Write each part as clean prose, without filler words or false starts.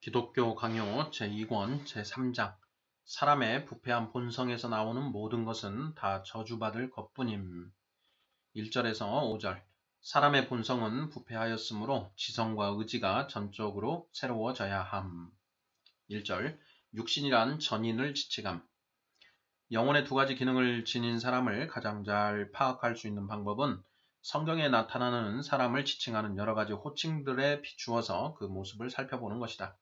기독교 강요 제2권 제3장 사람의 부패한 본성에서 나오는 모든 것은 다 저주받을 것뿐임. 1절에서 5절 사람의 본성은 부패하였으므로 지성과 의지가 전적으로 새로워져야 함. 1절 육신이란 전인을 지칭함. 영혼의 두 가지 기능을 지닌 사람을 가장 잘 파악할 수 있는 방법은 성경에 나타나는 사람을 지칭하는 여러 가지 호칭들에 비추어서 그 모습을 살펴보는 것이다.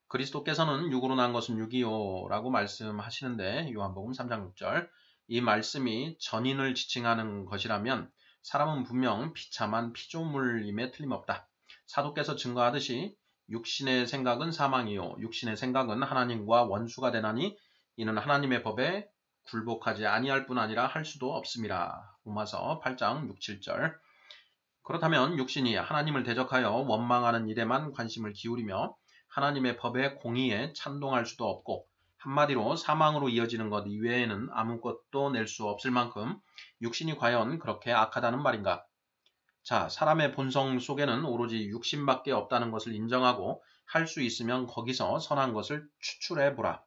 그리스도께서는 육으로 난 것은 육이요 라고 말씀하시는데 요한복음 3장 6절 이 말씀이 전인을 지칭하는 것이라면 사람은 분명 비참한 피조물임에 틀림없다. 사도께서 증거하듯이 육신의 생각은 사망이요 육신의 생각은 하나님과 원수가 되나니 이는 하나님의 법에 굴복하지 아니할 뿐 아니라 할 수도 없음이라. 로마서 8장 6, 7절 그렇다면 육신이 하나님을 대적하여 원망하는 일에만 관심을 기울이며 하나님의 법의 공의에 찬동할 수도 없고 한마디로 사망으로 이어지는 것 이외에는 아무것도 낼 수 없을 만큼 육신이 과연 그렇게 악하다는 말인가? 자, 사람의 본성 속에는 오로지 육신밖에 없다는 것을 인정하고 할 수 있으면 거기서 선한 것을 추출해보라.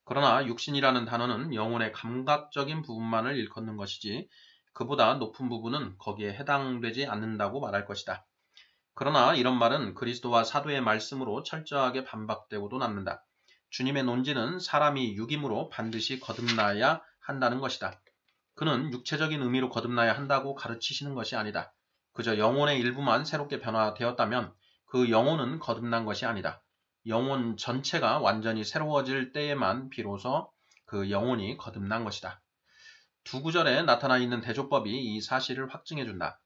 그러나 육신이라는 단어는 영혼의 감각적인 부분만을 일컫는 것이지 그보다 높은 부분은 거기에 해당되지 않는다고 말할 것이다. 그러나 이런 말은 그리스도와 사도의 말씀으로 철저하게 반박되고도 남는다. 주님의 논지는 사람이 육임으로 반드시 거듭나야 한다는 것이다. 그는 육체적인 의미로 거듭나야 한다고 가르치시는 것이 아니다. 그저 영혼의 일부만 새롭게 변화되었다면 그 영혼은 거듭난 것이 아니다. 영혼 전체가 완전히 새로워질 때에만 비로소 그 영혼이 거듭난 것이다. 두 구절에 나타나 있는 대조법이 이 사실을 확증해준다.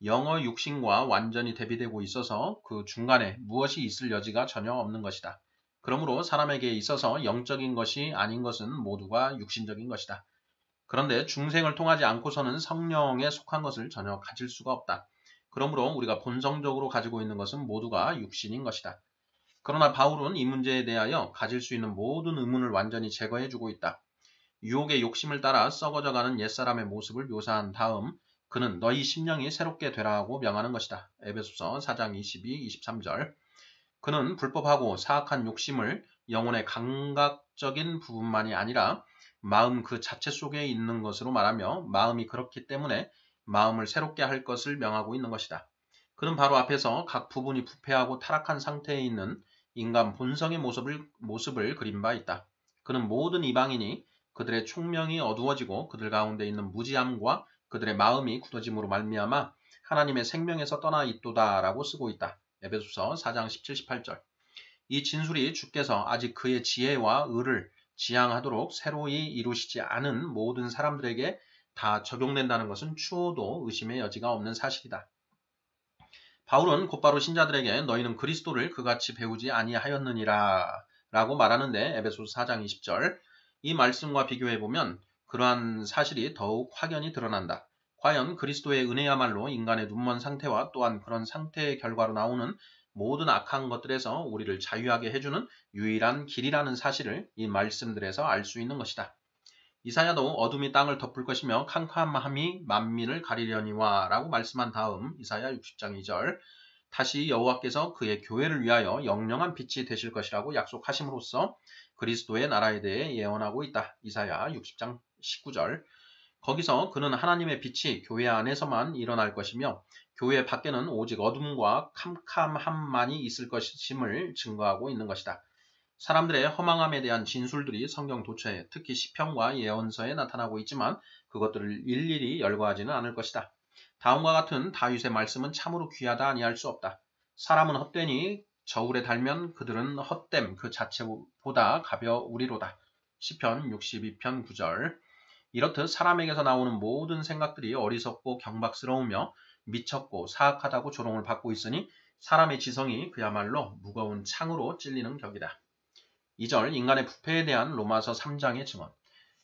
영어 육신과 완전히 대비되고 있어서 그 중간에 무엇이 있을 여지가 전혀 없는 것이다. 그러므로 사람에게 있어서 영적인 것이 아닌 것은 모두가 육신적인 것이다. 그런데 중생을 통하지 않고서는 성령에 속한 것을 전혀 가질 수가 없다. 그러므로 우리가 본성적으로 가지고 있는 것은 모두가 육신인 것이다. 그러나 바울은 이 문제에 대하여 가질 수 있는 모든 의문을 완전히 제거해주고 있다. 유혹의 욕심을 따라 썩어져가는 옛사람의 모습을 묘사한 다음 그는 너희 심령이 새롭게 되라고 명하는 것이다. 에베소서 4장 22, 23절 그는 불법하고 사악한 욕심을 영혼의 감각적인 부분만이 아니라 마음 그 자체 속에 있는 것으로 말하며 마음이 그렇기 때문에 마음을 새롭게 할 것을 명하고 있는 것이다. 그는 바로 앞에서 각 부분이 부패하고 타락한 상태에 있는 인간 본성의 모습을 그린 바 있다. 그는 모든 이방인이 그들의 총명이 어두워지고 그들 가운데 있는 무지함과 그들의 마음이 굳어짐으로 말미암아 하나님의 생명에서 떠나 있도다라고 쓰고 있다. 에베소서 4장 17, 18절 이 진술이 주께서 아직 그의 지혜와 의를 지향하도록 새로이 이루시지 않은 모든 사람들에게 다 적용된다는 것은 추호도 의심의 여지가 없는 사실이다. 바울은 곧바로 신자들에게 너희는 그리스도를 그같이 배우지 아니하였느니라 라고 말하는데 에베소서 4장 20절 이 말씀과 비교해보면 그러한 사실이 더욱 확연히 드러난다. 과연 그리스도의 은혜야말로 인간의 눈먼 상태와 또한 그런 상태의 결과로 나오는 모든 악한 것들에서 우리를 자유하게 해주는 유일한 길이라는 사실을 이 말씀들에서 알 수 있는 것이다. 이사야도 어둠이 땅을 덮을 것이며 캄캄함이 만민을 가리려니와 라고 말씀한 다음 이사야 60장 2절 다시 여호와께서 그의 교회를 위하여 영영한 빛이 되실 것이라고 약속하심으로써 그리스도의 나라에 대해 예언하고 있다. 이사야 60장 19절 거기서 그는 하나님의 빛이 교회 안에서만 일어날 것이며 교회 밖에는 오직 어둠과 캄캄함만이 있을 것임을 증거하고 있는 것이다. 사람들의 허망함에 대한 진술들이 성경 도처에 특히 시편과 예언서에 나타나고 있지만 그것들을 일일이 열거하지는 않을 것이다. 다음과 같은 다윗의 말씀은 참으로 귀하다 아니할 수 없다. 사람은 헛되니 저울에 달면 그들은 헛됨 그 자체보다 가벼우리로다. 시편 62편 9절 이렇듯 사람에게서 나오는 모든 생각들이 어리석고 경박스러우며 미쳤고 사악하다고 조롱을 받고 있으니 사람의 지성이 그야말로 무거운 창으로 찔리는 격이다. 2절 인간의 부패에 대한 로마서 3장의 증언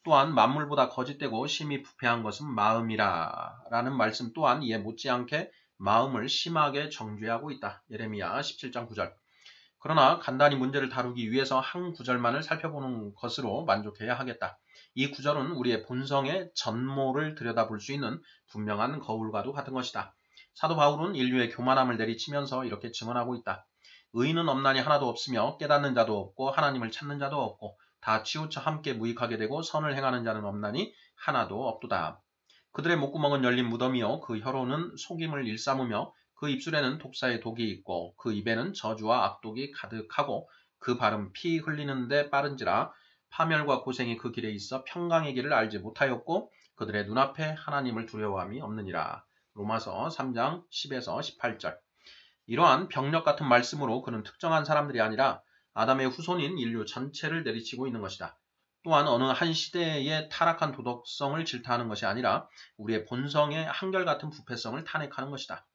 또한 만물보다 거짓되고 심히 부패한 것은 마음이라 라는 말씀 또한 이에 못지않게 마음을 심하게 정죄하고 있다. 예레미야 17장 9절 그러나 간단히 문제를 다루기 위해서 한 구절만을 살펴보는 것으로 만족해야 하겠다. 이 구절은 우리의 본성의 전모를 들여다볼 수 있는 분명한 거울과도 같은 것이다. 사도 바울은 인류의 교만함을 내리치면서 이렇게 증언하고 있다. 의인은 없나니 하나도 없으며 깨닫는 자도 없고 하나님을 찾는 자도 없고 다 치우쳐 함께 무익하게 되고 선을 행하는 자는 없나니 하나도 없도다. 그들의 목구멍은 열린 무덤이요 그 혀로는 속임을 일삼으며 그 입술에는 독사의 독이 있고 그 입에는 저주와 악독이 가득하고 그 발은 피 흘리는데 빠른지라 파멸과 고생이 그 길에 있어 평강의 길을 알지 못하였고 그들의 눈앞에 하나님을 두려워함이 없느니라. 로마서 3장 10에서 18절. 이러한 병력 같은 말씀으로 그는 특정한 사람들이 아니라 아담의 후손인 인류 전체를 내리치고 있는 것이다. 또한 어느 한 시대의 타락한 도덕성을 질타하는 것이 아니라 우리의 본성의 한결같은 부패성을 탄핵하는 것이다.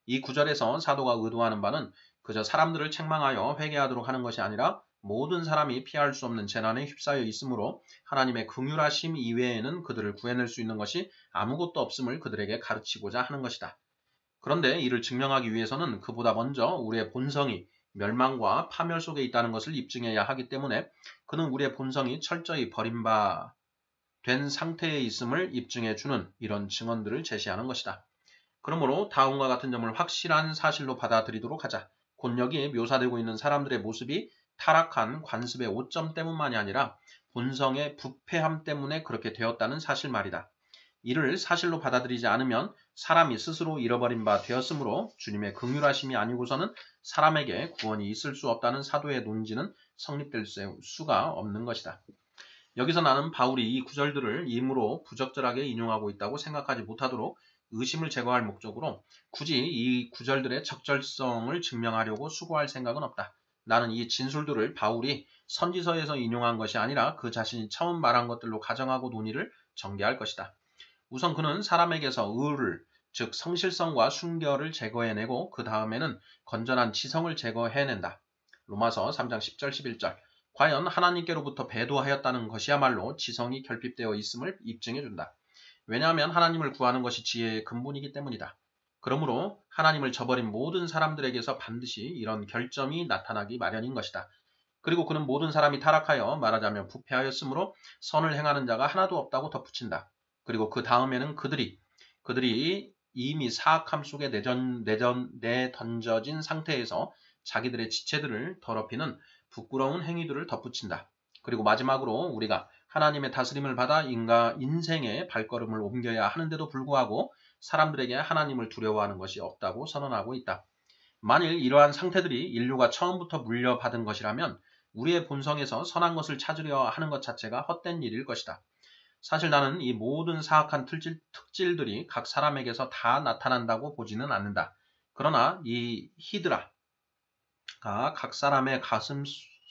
이 구절에서 사도가 의도하는 바는 그저 사람들을 책망하여 회개하도록 하는 것이 아니라 모든 사람이 피할 수 없는 재난에 휩싸여 있으므로 하나님의 긍휼하심 이외에는 그들을 구해낼 수 있는 것이 아무것도 없음을 그들에게 가르치고자 하는 것이다. 그런데 이를 증명하기 위해서는 그보다 먼저 우리의 본성이 멸망과 파멸 속에 있다는 것을 입증해야 하기 때문에 그는 우리의 본성이 철저히 버림받은 상태에 있음을 입증해 주는 이런 증언들을 제시하는 것이다. 그러므로 다음과 같은 점을 확실한 사실로 받아들이도록 하자. 곧 여기에 묘사되고 있는 사람들의 모습이 타락한 관습의 오점 때문만이 아니라 본성의 부패함 때문에 그렇게 되었다는 사실 말이다. 이를 사실로 받아들이지 않으면 사람이 스스로 잃어버린 바 되었으므로 주님의 긍휼하심이 아니고서는 사람에게 구원이 있을 수 없다는 사도의 논지는 성립될 수가 없는 것이다. 여기서 나는 바울이 이 구절들을 임으로 부적절하게 인용하고 있다고 생각하지 못하도록 의심을 제거할 목적으로 굳이 이 구절들의 적절성을 증명하려고 수고할 생각은 없다. 나는 이 진술들을 바울이 선지서에서 인용한 것이 아니라 그 자신이 처음 말한 것들로 가정하고 논의를 전개할 것이다. 우선 그는 사람에게서 의를, 즉 성실성과 순결을 제거해내고 그 다음에는 건전한 지성을 제거해낸다. 로마서 3장 10절 11절. 과연 하나님께로부터 배도하였다는 것이야말로 지성이 결핍되어 있음을 입증해준다. 왜냐하면 하나님을 구하는 것이 지혜의 근본이기 때문이다. 그러므로 하나님을 저버린 모든 사람들에게서 반드시 이런 결점이 나타나기 마련인 것이다. 그리고 그는 모든 사람이 타락하여 말하자면 부패하였으므로 선을 행하는 자가 하나도 없다고 덧붙인다. 그리고 그 다음에는 그들이 이미 사악함 속에 내던져진 상태에서 자기들의 지체들을 더럽히는 부끄러운 행위들을 덧붙인다. 그리고 마지막으로 우리가 하나님의 다스림을 받아 인생의 발걸음을 옮겨야 하는데도 불구하고 사람들에게 하나님을 두려워하는 것이 없다고 선언하고 있다. 만일 이러한 상태들이 인류가 처음부터 물려받은 것이라면 우리의 본성에서 선한 것을 찾으려 하는 것 자체가 헛된 일일 것이다. 사실 나는 이 모든 사악한 특질들이 각 사람에게서 다 나타난다고 보지는 않는다. 그러나 이 히드라가 각 사람의 가슴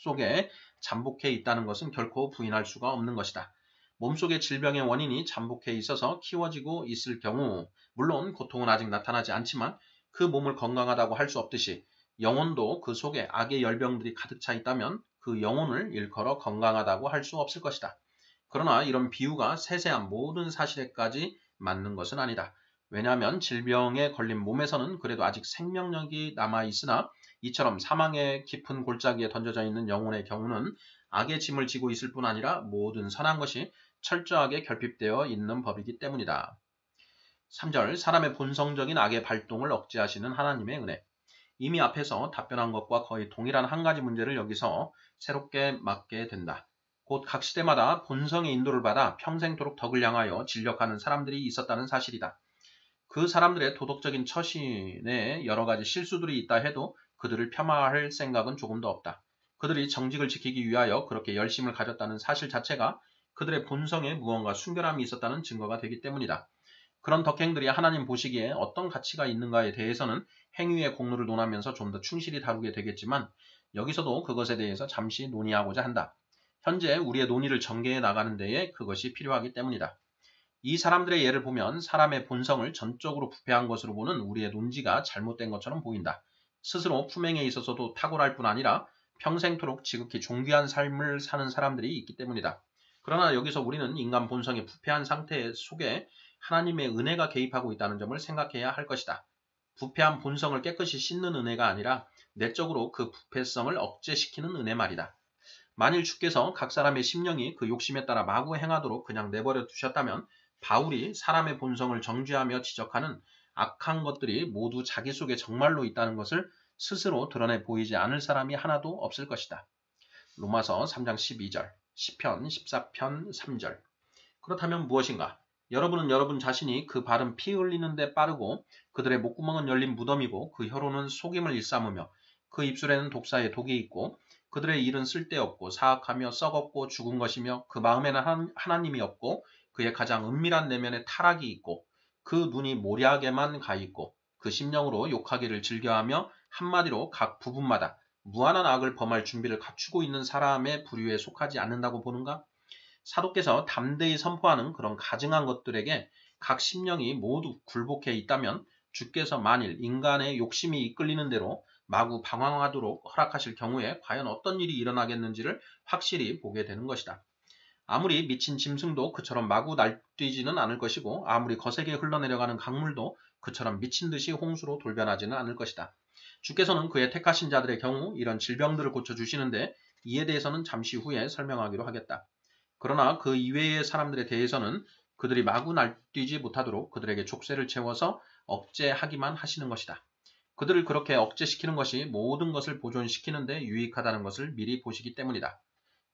속에 잠복해 있다는 것은 결코 부인할 수가 없는 것이다. 몸속의 질병의 원인이 잠복해 있어서 키워지고 있을 경우 물론 고통은 아직 나타나지 않지만 그 몸을 건강하다고 할 수 없듯이 영혼도 그 속에 악의 열병들이 가득 차 있다면 그 영혼을 일컬어 건강하다고 할 수 없을 것이다. 그러나 이런 비유가 세세한 모든 사실에까지 맞는 것은 아니다. 왜냐하면 질병에 걸린 몸에서는 그래도 아직 생명력이 남아있으나 이처럼 사망의 깊은 골짜기에 던져져 있는 영혼의 경우는 악의 짐을 지고 있을 뿐 아니라 모든 선한 것이 철저하게 결핍되어 있는 법이기 때문이다. 3절 사람의 본성적인 악의 발동을 억제하시는 하나님의 은혜. 이미 앞에서 답변한 것과 거의 동일한 한 가지 문제를 여기서 새롭게 맡게 된다. 곧 각 시대마다 본성의 인도를 받아 평생토록 덕을 향하여 진력하는 사람들이 있었다는 사실이다. 그 사람들의 도덕적인 처신에 여러 가지 실수들이 있다 해도 그들을 폄하할 생각은 조금도 없다. 그들이 정직을 지키기 위하여 그렇게 열심을 가졌다는 사실 자체가 그들의 본성에 무언가 순결함이 있었다는 증거가 되기 때문이다. 그런 덕행들이 하나님 보시기에 어떤 가치가 있는가에 대해서는 행위의 공로를 논하면서 좀 더 충실히 다루게 되겠지만 여기서도 그것에 대해서 잠시 논의하고자 한다. 현재 우리의 논의를 전개해 나가는 데에 그것이 필요하기 때문이다. 이 사람들의 예를 보면 사람의 본성을 전적으로 부패한 것으로 보는 우리의 논지가 잘못된 것처럼 보인다. 스스로 품행에 있어서도 탁월할 뿐 아니라 평생토록 지극히 존귀한 삶을 사는 사람들이 있기 때문이다. 그러나 여기서 우리는 인간 본성의 부패한 상태 속에 하나님의 은혜가 개입하고 있다는 점을 생각해야 할 것이다. 부패한 본성을 깨끗이 씻는 은혜가 아니라 내적으로 그 부패성을 억제시키는 은혜 말이다. 만일 주께서 각 사람의 심령이 그 욕심에 따라 마구 행하도록 그냥 내버려 두셨다면 바울이 사람의 본성을 정죄하며 지적하는 악한 것들이 모두 자기 속에 정말로 있다는 것을 스스로 드러내 보이지 않을 사람이 하나도 없을 것이다. 로마서 3장 12절, 시편 14편 3절. 그렇다면 무엇인가? 여러분은 여러분 자신이 그 발은 피 흘리는 데 빠르고 그들의 목구멍은 열린 무덤이고 그 혀로는 속임을 일삼으며 그 입술에는 독사의 독이 있고 그들의 일은 쓸데없고 사악하며 썩었고 죽은 것이며 그 마음에는 하나님이 없고 그의 가장 은밀한 내면에 타락이 있고 그 눈이 모략에만 가 있고 그 심령으로 욕하기를 즐겨하며 한마디로 각 부분마다 무한한 악을 범할 준비를 갖추고 있는 사람의 부류에 속하지 않는다고 보는가? 사도께서 담대히 선포하는 그런 가증한 것들에게 각 심령이 모두 굴복해 있다면 주께서 만일 인간의 욕심이 이끌리는 대로 마구 방황하도록 허락하실 경우에 과연 어떤 일이 일어나겠는지를 확실히 보게 되는 것이다. 아무리 미친 짐승도 그처럼 마구 날뛰지는 않을 것이고 아무리 거세게 흘러내려가는 강물도 그처럼 미친 듯이 홍수로 돌변하지는 않을 것이다. 주께서는 그의 택하신 자들의 경우 이런 질병들을 고쳐주시는데 이에 대해서는 잠시 후에 설명하기로 하겠다. 그러나 그 이외의 사람들에 대해서는 그들이 마구 날뛰지 못하도록 그들에게 족쇄를 채워서 억제하기만 하시는 것이다. 그들을 그렇게 억제시키는 것이 모든 것을 보존시키는 데 유익하다는 것을 미리 보시기 때문이다.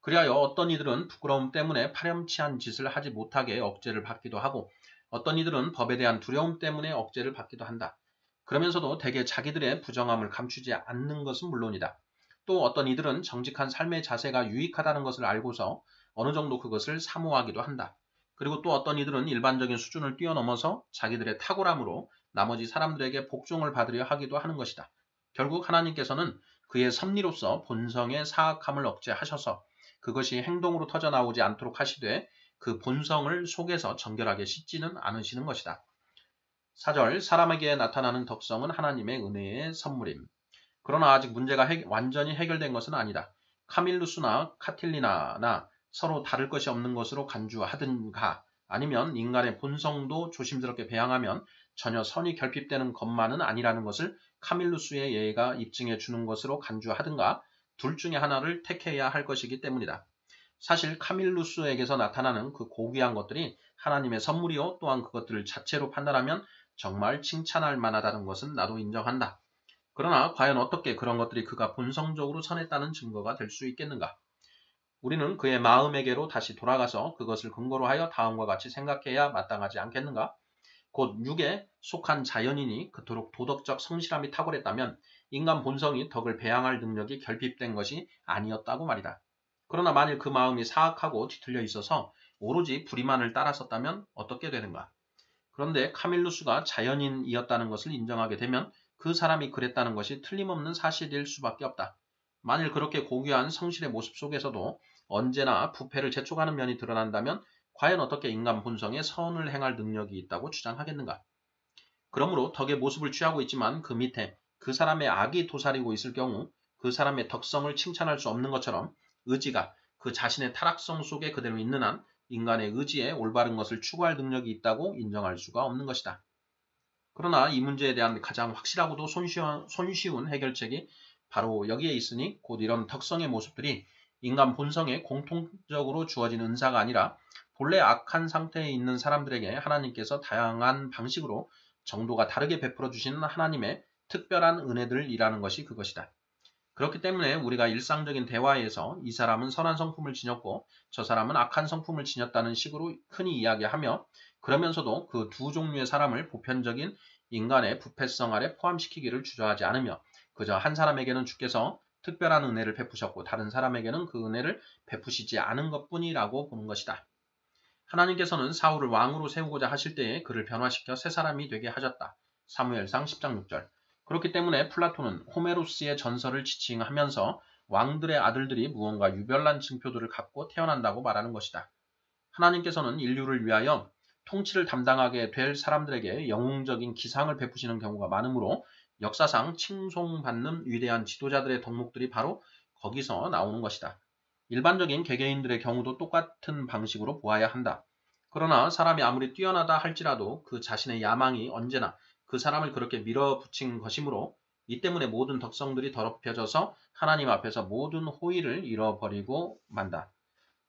그리하여 어떤 이들은 부끄러움 때문에 파렴치한 짓을 하지 못하게 억제를 받기도 하고 어떤 이들은 법에 대한 두려움 때문에 억제를 받기도 한다. 그러면서도 대개 자기들의 부정함을 감추지 않는 것은 물론이다. 또 어떤 이들은 정직한 삶의 자세가 유익하다는 것을 알고서 어느 정도 그것을 사모하기도 한다. 그리고 또 어떤 이들은 일반적인 수준을 뛰어넘어서 자기들의 탁월함으로 나머지 사람들에게 복종을 받으려 하기도 하는 것이다. 결국 하나님께서는 그의 섭리로서 본성의 사악함을 억제하셔서 그것이 행동으로 터져나오지 않도록 하시되 그 본성을 속에서 정결하게 씻지는 않으시는 것이다. 4절 사람에게 나타나는 덕성은 하나님의 은혜의 선물임. 그러나 아직 문제가 완전히 해결된 것은 아니다. 카밀루스나 카틸리나나 서로 다를 것이 없는 것으로 간주하든가 아니면 인간의 본성도 조심스럽게 배양하면 전혀 선이 결핍되는 것만은 아니라는 것을 카밀루스의 예가 입증해 주는 것으로 간주하든가 둘 중에 하나를 택해야 할 것이기 때문이다. 사실 카밀루스에게서 나타나는 그 고귀한 것들이 하나님의 선물이요 또한 그것들을 자체로 판단하면 정말 칭찬할 만하다는 것은 나도 인정한다. 그러나 과연 어떻게 그런 것들이 그가 본성적으로 선했다는 증거가 될 수 있겠는가? 우리는 그의 마음에게로 다시 돌아가서 그것을 근거로 하여 다음과 같이 생각해야 마땅하지 않겠는가? 곧 육에 속한 자연인이 그토록 도덕적 성실함이 탁월했다면 인간 본성이 덕을 배양할 능력이 결핍된 것이 아니었다고 말이다. 그러나 만일 그 마음이 사악하고 뒤틀려 있어서 오로지 불의만을 따랐었다면 어떻게 되는가? 그런데 카밀루스가 자연인이었다는 것을 인정하게 되면 그 사람이 그랬다는 것이 틀림없는 사실일 수밖에 없다. 만일 그렇게 고귀한 성실의 모습 속에서도 언제나 부패를 재촉하는 면이 드러난다면 과연 어떻게 인간 본성에 선을 행할 능력이 있다고 주장하겠는가? 그러므로 덕의 모습을 취하고 있지만 그 밑에 그 사람의 악이 도사리고 있을 경우 그 사람의 덕성을 칭찬할 수 없는 것처럼 의지가 그 자신의 타락성 속에 그대로 있는 한 인간의 의지에 올바른 것을 추구할 능력이 있다고 인정할 수가 없는 것이다. 그러나 이 문제에 대한 가장 확실하고도 손쉬운 해결책이 바로 여기에 있으니 곧 이런 덕성의 모습들이 인간 본성에 공통적으로 주어진 은사가 아니라 본래 악한 상태에 있는 사람들에게 하나님께서 다양한 방식으로 정도가 다르게 베풀어 주시는 하나님의 특별한 은혜들이라는 것이 그것이다. 그렇기 때문에 우리가 일상적인 대화에서 이 사람은 선한 성품을 지녔고 저 사람은 악한 성품을 지녔다는 식으로 흔히 이야기하며 그러면서도 그 두 종류의 사람을 보편적인 인간의 부패성 아래 포함시키기를 주저하지 않으며 그저 한 사람에게는 주께서 특별한 은혜를 베푸셨고 다른 사람에게는 그 은혜를 베푸시지 않은 것뿐이라고 보는 것이다. 하나님께서는 사울을 왕으로 세우고자 하실 때에 그를 변화시켜 새 사람이 되게 하셨다. 사무엘상 10장 6절. 그렇기 때문에 플라톤은 호메로스의 전설을 지칭하면서 왕들의 아들들이 무언가 유별난 징표들을 갖고 태어난다고 말하는 것이다. 하나님께서는 인류를 위하여 통치를 담당하게 될 사람들에게 영웅적인 기상을 베푸시는 경우가 많으므로 역사상 칭송받는 위대한 지도자들의 덕목들이 바로 거기서 나오는 것이다. 일반적인 개개인들의 경우도 똑같은 방식으로 보아야 한다. 그러나 사람이 아무리 뛰어나다 할지라도 그 자신의 야망이 언제나 그 사람을 그렇게 밀어붙인 것이므로 이 때문에 모든 덕성들이 더럽혀져서 하나님 앞에서 모든 호의를 잃어버리고 만다.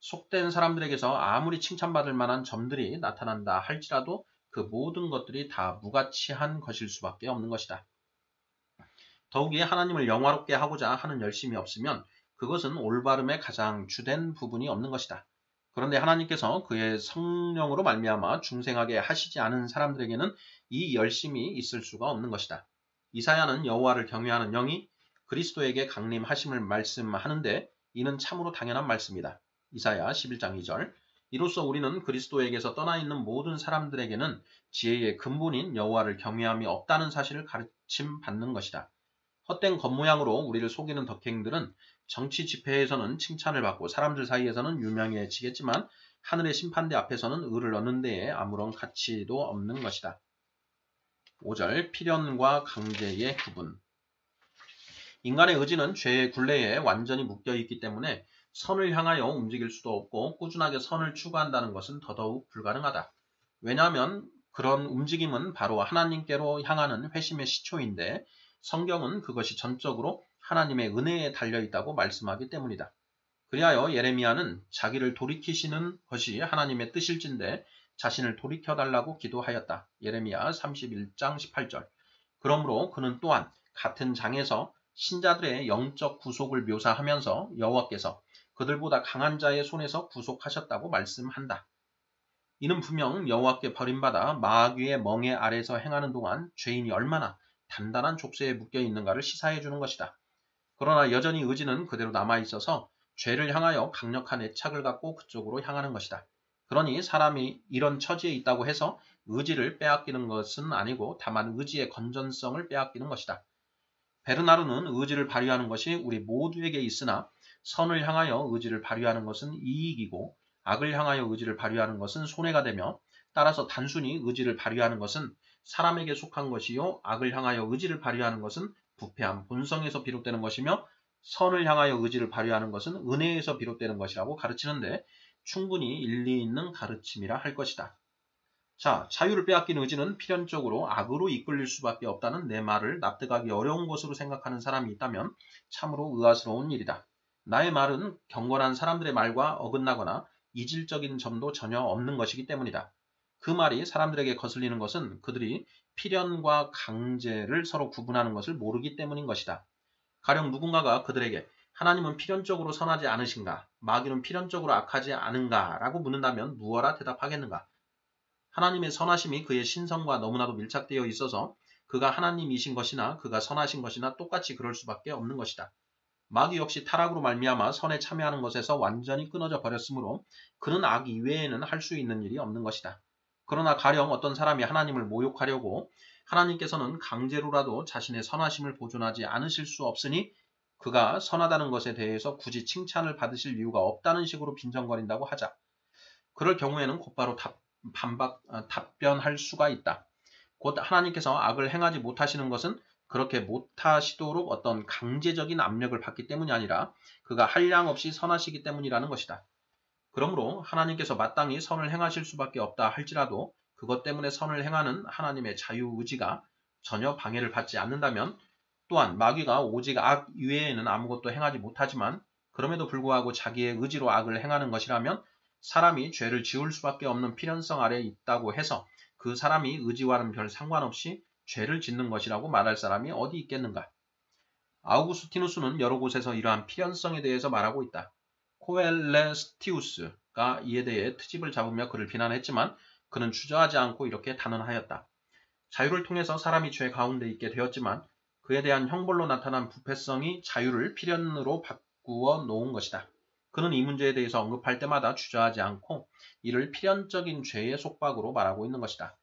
속된 사람들에게서 아무리 칭찬받을 만한 점들이 나타난다 할지라도 그 모든 것들이 다 무가치한 것일 수밖에 없는 것이다. 더욱이 하나님을 영화롭게 하고자 하는 열심이 없으면 그것은 올바름의 가장 주된 부분이 없는 것이다. 그런데 하나님께서 그의 성령으로 말미암아 중생하게 하시지 않은 사람들에게는 이 열심이 있을 수가 없는 것이다. 이사야는 여호와를 경외하는 영이 그리스도에게 강림하심을 말씀하는데 이는 참으로 당연한 말씀이다. 이사야 11장 2절. 이로써 우리는 그리스도에게서 떠나 있는 모든 사람들에게는 지혜의 근본인 여호와를 경외함이 없다는 사실을 가르침 받는 것이다. 헛된 겉모양으로 우리를 속이는 덕행들은 정치 집회에서는 칭찬을 받고 사람들 사이에서는 유명해지겠지만 하늘의 심판대 앞에서는 의를 얻는 데에 아무런 가치도 없는 것이다. 5절 필연과 강제의 구분. 인간의 의지는 죄의 굴레에 완전히 묶여있기 때문에 선을 향하여 움직일 수도 없고 꾸준하게 선을 추구한다는 것은 더더욱 불가능하다. 왜냐하면 그런 움직임은 바로 하나님께로 향하는 회심의 시초인데 성경은 그것이 전적으로 하나님의 은혜에 달려있다고 말씀하기 때문이다. 그리하여 예레미야는 자기를 돌이키시는 것이 하나님의 뜻일진데 자신을 돌이켜달라고 기도하였다. 예레미야 31장 18절. 그러므로 그는 또한 같은 장에서 신자들의 영적 구속을 묘사하면서 여호와께서 그들보다 강한 자의 손에서 구속하셨다고 말씀한다. 이는 분명 여호와께 버림받아 마귀의 멍에 아래서 행하는 동안 죄인이 얼마나 단단한 족쇄에 묶여 있는가를 시사해 주는 것이다. 그러나 여전히 의지는 그대로 남아있어서 죄를 향하여 강력한 애착을 갖고 그쪽으로 향하는 것이다. 그러니 사람이 이런 처지에 있다고 해서 의지를 빼앗기는 것은 아니고 다만 의지의 건전성을 빼앗기는 것이다. 베르나르는 의지를 발휘하는 것이 우리 모두에게 있으나 선을 향하여 의지를 발휘하는 것은 이익이고 악을 향하여 의지를 발휘하는 것은 손해가 되며 따라서 단순히 의지를 발휘하는 것은 사람에게 속한 것이요 악을 향하여 의지를 발휘하는 것은 부패한 본성에서 비롯되는 것이며 선을 향하여 의지를 발휘하는 것은 은혜에서 비롯되는 것이라고 가르치는데 충분히 일리 있는 가르침이라 할 것이다. 자, 자유를 빼앗긴 의지는 필연적으로 악으로 이끌릴 수밖에 없다는 내 말을 납득하기 어려운 것으로 생각하는 사람이 있다면 참으로 의아스러운 일이다. 나의 말은 경건한 사람들의 말과 어긋나거나 이질적인 점도 전혀 없는 것이기 때문이다. 그 말이 사람들에게 거슬리는 것은 그들이 필연과 강제를 서로 구분하는 것을 모르기 때문인 것이다. 가령 누군가가 그들에게 하나님은 필연적으로 선하지 않으신가? 마귀는 필연적으로 악하지 않은가? 라고 묻는다면 무엇라 대답하겠는가? 하나님의 선하심이 그의 신성과 너무나도 밀착되어 있어서 그가 하나님이신 것이나 그가 선하신 것이나 똑같이 그럴 수밖에 없는 것이다. 마귀 역시 타락으로 말미암아 선에 참여하는 것에서 완전히 끊어져 버렸으므로 그는 악 이외에는 할 수 있는 일이 없는 것이다. 그러나 가령 어떤 사람이 하나님을 모욕하려고 하나님께서는 강제로라도 자신의 선하심을 보존하지 않으실 수 없으니 그가 선하다는 것에 대해서 굳이 칭찬을 받으실 이유가 없다는 식으로 빈정거린다고 하자. 그럴 경우에는 곧바로 답변할 수가 있다. 곧 하나님께서 악을 행하지 못하시는 것은 그렇게 못하시도록 어떤 강제적인 압력을 받기 때문이 아니라 그가 한량없이 선하시기 때문이라는 것이다. 그러므로 하나님께서 마땅히 선을 행하실 수밖에 없다 할지라도 그것 때문에 선을 행하는 하나님의 자유의지가 전혀 방해를 받지 않는다면 또한 마귀가 오직 악 이외에는 아무것도 행하지 못하지만 그럼에도 불구하고 자기의 의지로 악을 행하는 것이라면 사람이 죄를 지을 수밖에 없는 필연성 아래에 있다고 해서 그 사람이 의지와는 별 상관없이 죄를 짓는 것이라고 말할 사람이 어디 있겠는가. 아우구스티누스는 여러 곳에서 이러한 필연성에 대해서 말하고 있다. 코엘레스티우스가 이에 대해 트집을 잡으며 그를 비난했지만 그는 주저하지 않고 이렇게 단언하였다. 자유를 통해서 사람이 죄 가운데 있게 되었지만 그에 대한 형벌로 나타난 부패성이 자유를 필연으로 바꾸어 놓은 것이다. 그는 이 문제에 대해서 언급할 때마다 주저하지 않고 이를 필연적인 죄의 속박으로 말하고 있는 것이다.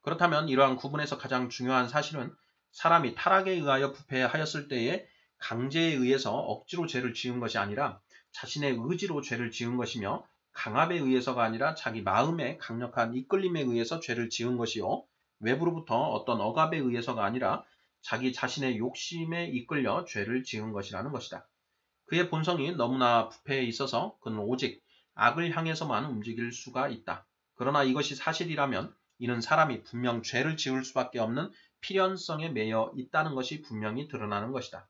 그렇다면 이러한 구분에서 가장 중요한 사실은 사람이 타락에 의하여 부패하였을 때에 강제에 의해서 억지로 죄를 지은 것이 아니라 자신의 의지로 죄를 지은 것이며 강압에 의해서가 아니라 자기 마음의 강력한 이끌림에 의해서 죄를 지은 것이요 외부로부터 어떤 억압에 의해서가 아니라 자기 자신의 욕심에 이끌려 죄를 지은 것이라는 것이다. 그의 본성이 너무나 부패해 있어서 그는 오직 악을 향해서만 움직일 수가 있다. 그러나 이것이 사실이라면 이는 사람이 분명 죄를 지을 수밖에 없는 필연성에 매여 있다는 것이 분명히 드러나는 것이다.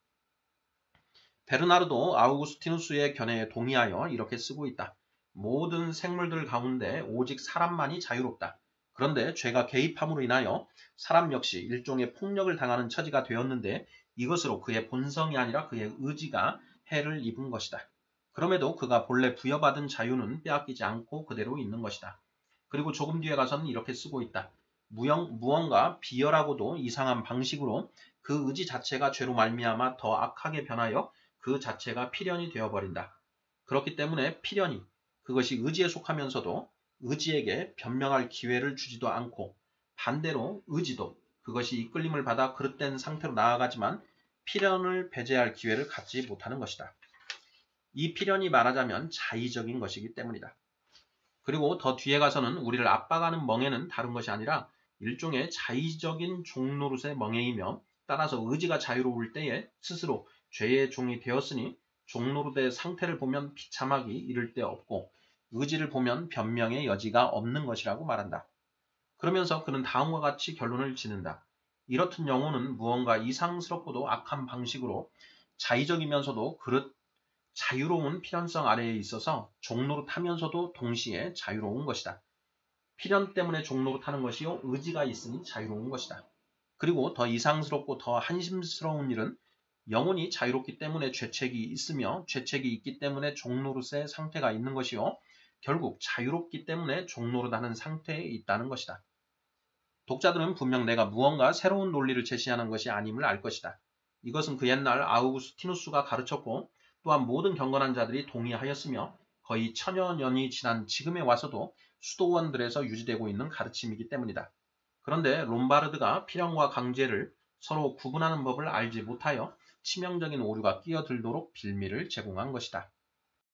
베르나르도 아우구스티누스의 견해에 동의하여 이렇게 쓰고 있다. 모든 생물들 가운데 오직 사람만이 자유롭다. 그런데 죄가 개입함으로 인하여 사람 역시 일종의 폭력을 당하는 처지가 되었는데 이것으로 그의 본성이 아니라 그의 의지가 해를 입은 것이다. 그럼에도 그가 본래 부여받은 자유는 빼앗기지 않고 그대로 있는 것이다. 그리고 조금 뒤에 가서는 이렇게 쓰고 있다. 무언가 비열하고도 이상한 방식으로 그 의지 자체가 죄로 말미암아 더 악하게 변하여 그 자체가 필연이 되어버린다. 그렇기 때문에 필연이 그것이 의지에 속하면서도 의지에게 변명할 기회를 주지도 않고 반대로 의지도 그것이 이끌림을 받아 그릇된 상태로 나아가지만 필연을 배제할 기회를 갖지 못하는 것이다. 이 필연이 말하자면 자의적인 것이기 때문이다. 그리고 더 뒤에 가서는 우리를 압박하는 멍에는 다른 것이 아니라 일종의 자의적인 종노릇의 멍에이며 따라서 의지가 자유로울 때에 스스로 죄의 종이 되었으니 종노릇의 상태를 보면 비참하기 이를 데 없고 의지를 보면 변명의 여지가 없는 것이라고 말한다. 그러면서 그는 다음과 같이 결론을 짓는다. 이렇듯 영혼은 무언가 이상스럽고도 악한 방식으로 자의적이면서도 자유로운 필연성 아래에 있어서 종노릇하면서도 동시에 자유로운 것이다. 필연 때문에 종노릇하는 것이요 의지가 있으니 자유로운 것이다. 그리고 더 이상스럽고 더 한심스러운 일은 영혼이 자유롭기 때문에 죄책이 있으며 죄책이 있기 때문에 종노릇의 상태가 있는 것이요 결국 자유롭기 때문에 종노릇하는 상태에 있다는 것이다. 독자들은 분명 내가 무언가 새로운 논리를 제시하는 것이 아님을 알 것이다. 이것은 그 옛날 아우구스티누스가 가르쳤고 또한 모든 경건한 자들이 동의하였으며 거의 천여 년이 지난 지금에 와서도 수도원들에서 유지되고 있는 가르침이기 때문이다. 그런데 롬바르드가 필연과 강제를 서로 구분하는 법을 알지 못하여 치명적인 오류가 끼어들도록 빌미를 제공한 것이다.